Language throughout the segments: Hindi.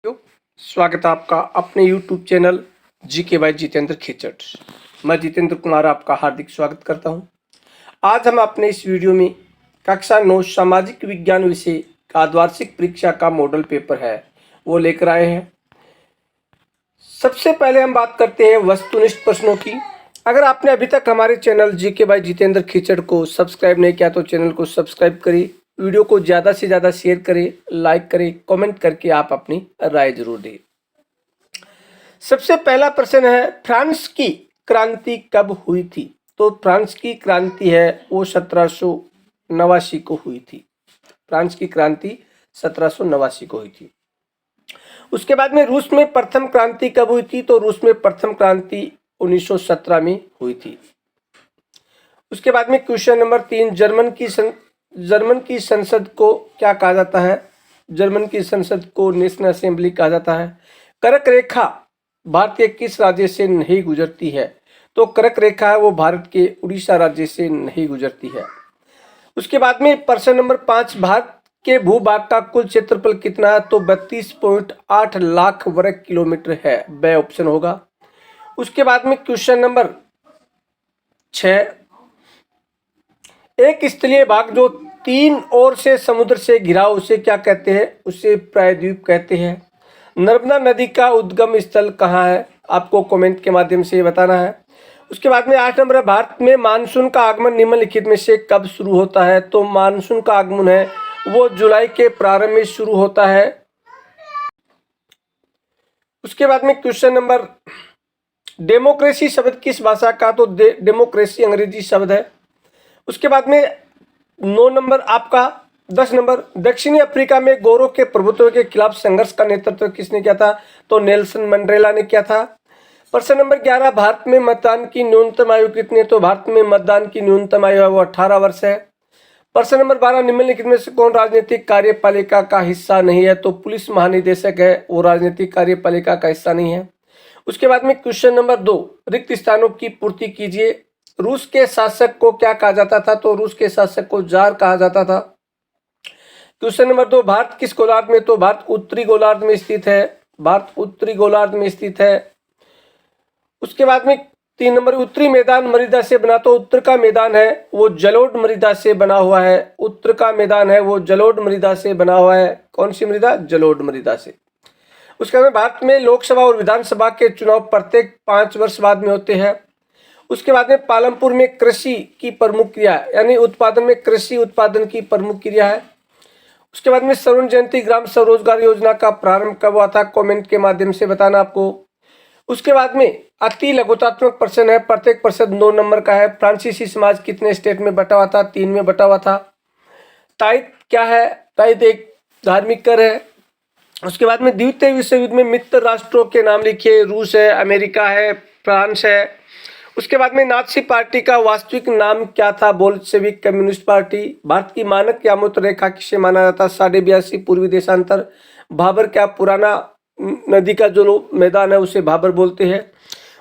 स्वागत है आपका अपने YouTube channel GK by Jitendra Khichat. मैं जितेंद्र कुमार आपका हार्दिक स्वागत करता हूं। आज हम अपने इस वीडियो में कक्षा 9 सामाजिक विज्ञान विषय का अर्धवार्षिक परीक्षा का मॉडल पेपर है वो लेकर आए हैं। सबसे पहले हम बात करते हैं वस्तुनिष्ठ प्रश्नों की। अगर आपने अभी तक हमारे चैनल जीके बाय जितेंद्र खिचट को सब्सक्राइब नहीं किया तो चैनल को सब्सक्राइब करिए, वीडियो को ज़्यादा से ज़्यादा शेयर करें, लाइक करें, कमेंट करके आप अपनी राय जरूर दें। सबसे पहला प्रश्न है, फ्रांस की क्रांति कब हुई थी? तो फ्रांस की क्रांति है वो 1789 को हुई थी। फ्रांस की क्रांति 1789 को हुई थी। उसके बाद में रूस में प्रथम क्रांति कब हुई थी? तो रूस में प्रथम क्रांति 1917 में हुई थी। उसके बाद में क्वेश्चन नंबर 3, जर्मन की संसद को क्या कहा जाता है? जर्मन की संसद को नेशनल असेंबली कहा जाता है। कर्क रेखा भारत के किस राज्य से नहीं गुजरती है? तो कर्क रेखा है वो भारत के उड़ीसा राज्य से नहीं गुजरती है। उसके बाद में प्रश्न नंबर 5, भारत के भूभाग का कुल क्षेत्रफल कितना है? तो 32.8 लाख वर्ग किलोमीटर है, ब ऑप्शन होगा। उसके बाद में क्वेश्चन नंबर 6, एक स्थलीय भाग जो 3 ओर से समुद्र से घिरा उसे क्या कहते हैं? उसे प्रायद्वीप कहते हैं। नर्मदा नदी का उद्गम स्थल कहाँ है? आपको कमेंट के माध्यम से बताना है। उसके बाद में 8 नंबर, भारत में मानसून का आगमन निम्नलिखित में से कब शुरू होता है? तो मानसून का आगमन है वो जुलाई के प्रारंभ में शुरू होता है। उसके बाद में क्वेश्चन नंबर, डेमोक्रेसी शब्द किस भाषा का? तो डेमोक्रेसी अंग्रेजी शब्द है। उसके बाद में 9 नंबर आपका 10 नंबर, दक्षिणी अफ्रीका में गोरों के प्रभुत्व के खिलाफ संघर्ष का नेतृत्व किसने किया था? तो नेल्सन मंडेला ने किया था। प्रश्न नंबर 11, भारत में मतदान की न्यूनतम आयु कितनी है? तो भारत में मतदान की न्यूनतम आयु है वो 18 वर्ष है। प्रश्न नंबर 12, निम्नलिखित में से कौन राजनीतिक कार्यपालिका का हिस्सा नहीं है? तो पुलिस महानिदेशक है वो राजनीतिक कार्यपालिका का हिस्सा नहीं है। उसके बाद में क्वेश्चन नंबर 2, रिक्त स्थानों की पूर्ति कीजिए। रूस के शासक को क्या कहा जाता था? तो रूस के शासक को जार कहा जाता था। क्वेश्चन नंबर 2, भारत किस गोलार्ध में? तो भारत उत्तरी गोलार्ध में स्थित है। भारत उत्तरी गोलार्ध में स्थित है। उसके बाद में 3 नंबर, उत्तरी मैदान मृदा से बना? तो उत्तर का मैदान है वो जलोढ़ मृदा से बना हुआ है। उत्तर का मैदान है वो जलोढ़ मृदा से बना हुआ है। कौन सी मृदा? जलोढ़ मृदा से। उसके बाद भारत में लोकसभा और विधानसभा के चुनाव प्रत्येक 5 वर्ष बाद में होते हैं। उसके बाद में पालमपुर में कृषि की प्रमुख क्रिया यानी उत्पादन में कृषि उत्पादन की प्रमुख क्रिया है। उसके बाद में स्वर्ण जयंती ग्राम स्वरोजगार योजना का प्रारंभ कब हुआ था? कमेंट के माध्यम से बताना आपको। उसके बाद में अति लघुतात्मक प्रश्न है, प्रत्येक प्रश्न 2 नंबर का है। फ्रांसीसी समाज कितने स्टेट में बटा हुआ था? 3 में बटा हुआ था। ताइद क्या है? ताइद एक धार्मिक कर है। उसके बाद में द्वितीय विश्व युद्ध में मित्र राष्ट्रों के नाम लिखिए। रूस है, अमेरिका है, फ्रांस है। उसके बाद में नाथसी पार्टी का वास्तविक नाम क्या था? Bolshevik communist party. भारत की मानक यामोत रेखा किसे माना जाता? 82.5 पूर्वी देशांतर। भाबर क्या? पुराना नदी का जो मैदान है उसे भाबर बोलते हैं।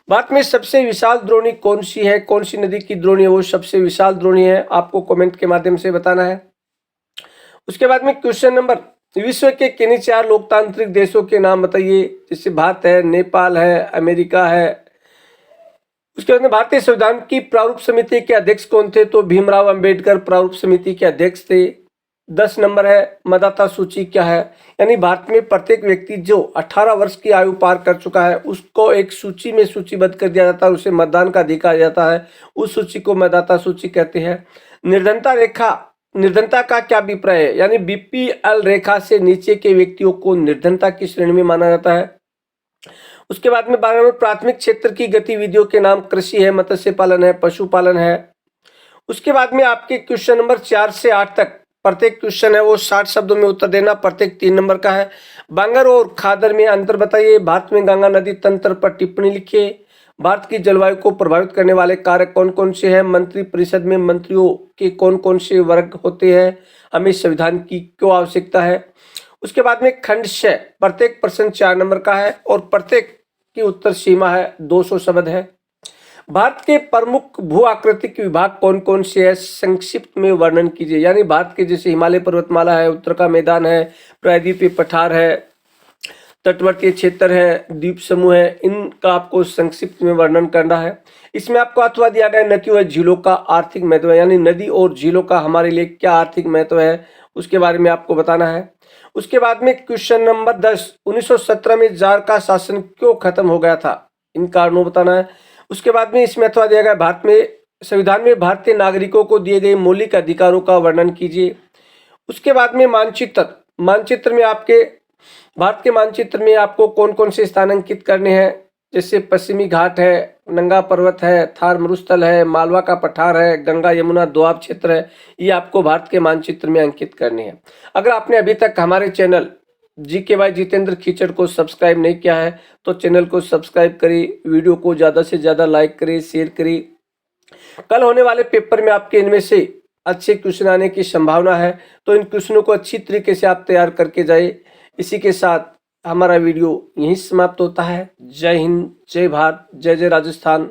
भारत में सबसे विशाल द्रोणी कौन सी है? कौन सी नदी की द्रोणी है वो सबसे विशाल द्रोणी है? आपको कमेंट के माध्यम से बताना है। उसके बाद में क्वेश्चन नंबर, विश्व के किन्हीं 4 लोकतांत्रिक देशों के नाम बताइए। जैसे भारत है, नेपाल है, अमेरिका है। उसके बाद में भारतीय संविधान की प्रारूप समिति के अध्यक्ष कौन थे? तो भीमराव अंबेडकर प्रारूप समिति के अध्यक्ष थे। 10 नंबर है, मतदाता सूची क्या है? यानी भारत में प्रत्येक व्यक्ति जो 18 वर्ष की आयु पार कर चुका है उसको एक सूची में सूचीबद्ध कर दिया जाता है, उसे मतदान का अधिकार जाता है। उस सूची को मतदाता सूची कहते हैं। निर्धनता का क्या अभिप्राय है? यानी बीपीएल रेखा से नीचे के व्यक्तियों को निर्धनता की श्रेणी में माना जाता है। उसके बाद में 12 नंबर, प्राथमिक क्षेत्र की गतिविधियों के नाम कृषि है, मत्स्य पालन है, पशुपालन है। उसके बाद में आपके क्वेश्चन नंबर 4 से 8 तक प्रत्येक क्वेश्चन है वो 60 शब्दों में उत्तर देना, प्रत्येक 3 नंबर का है। बांगर और खादर में अंतर बताइए। भारत में गंगा नदी तंत्र पर टिप्पणी लिखिए। भारत की जलवायु को प्रभावित करने वाले कारक कौन कौन से हैं? मंत्री परिषद में मंत्रियों के कौन कौन से वर्ग होते हैं? हमें संविधान की क्यों आवश्यकता है? उसके बाद में खंड 6 प्रत्येक प्रश्न 4 नंबर का है और प्रत्येक की उत्तर सीमा है 200 शब्द है। भारत के प्रमुख भू आकृतिक विभाग कौन कौन से है? संक्षिप्त में वर्णन कीजिए। यानी भारत के जैसे हिमालय पर्वतमाला है, उत्तर का मैदान है, प्रायद्वीपीय पठार है, तटवर्तीय क्षेत्र है, द्वीप समूह है, इनका आपको संक्षिप्त में वर्णन करना है। इसमें आपको अथवा दिया गया नदियों और झीलों का आर्थिक महत्व है, यानी नदी और झीलों का हमारे लिए क्या आर्थिक महत्व है उसके बारे में आपको बताना है। उसके बाद में क्वेश्चन नंबर 10, 1917 में जार का शासन क्यों खत्म हो गया था, इन कारणों बताना है। उसके बाद में इसमें अथवा दिया गया भारत में संविधान में भारतीय नागरिकों को दिए गए मौलिक अधिकारों का वर्णन कीजिए। उसके बाद में मानचित्र में आपके भारत के मानचित्र में आपको कौन कौन से स्थान अंकित करने हैं, जैसे पश्चिमी घाट है, नंगा पर्वत है, थार मरुस्थल है, मालवा का पठार है, गंगा यमुना दोआब क्षेत्र है, ये आपको भारत के मानचित्र में अंकित करने हैं। अगर आपने अभी तक हमारे channel GK by Jitendra Khichar को सब्सक्राइब नहीं किया है तो चैनल को सब्सक्राइब करिए, वीडियो को ज़्यादा से ज़्यादा लाइक करिए, शेयर करिए। कल होने वाले पेपर में आपके इनमें से अच्छे क्वेश्चन आने की संभावना है, तो इन क्वेश्चनों को अच्छी तरीके से आप तैयार करके जाइए। इसी के साथ हमारा वीडियो यहीं समाप्त होता है। जय हिंद, जय भारत, जय जय राजस्थान।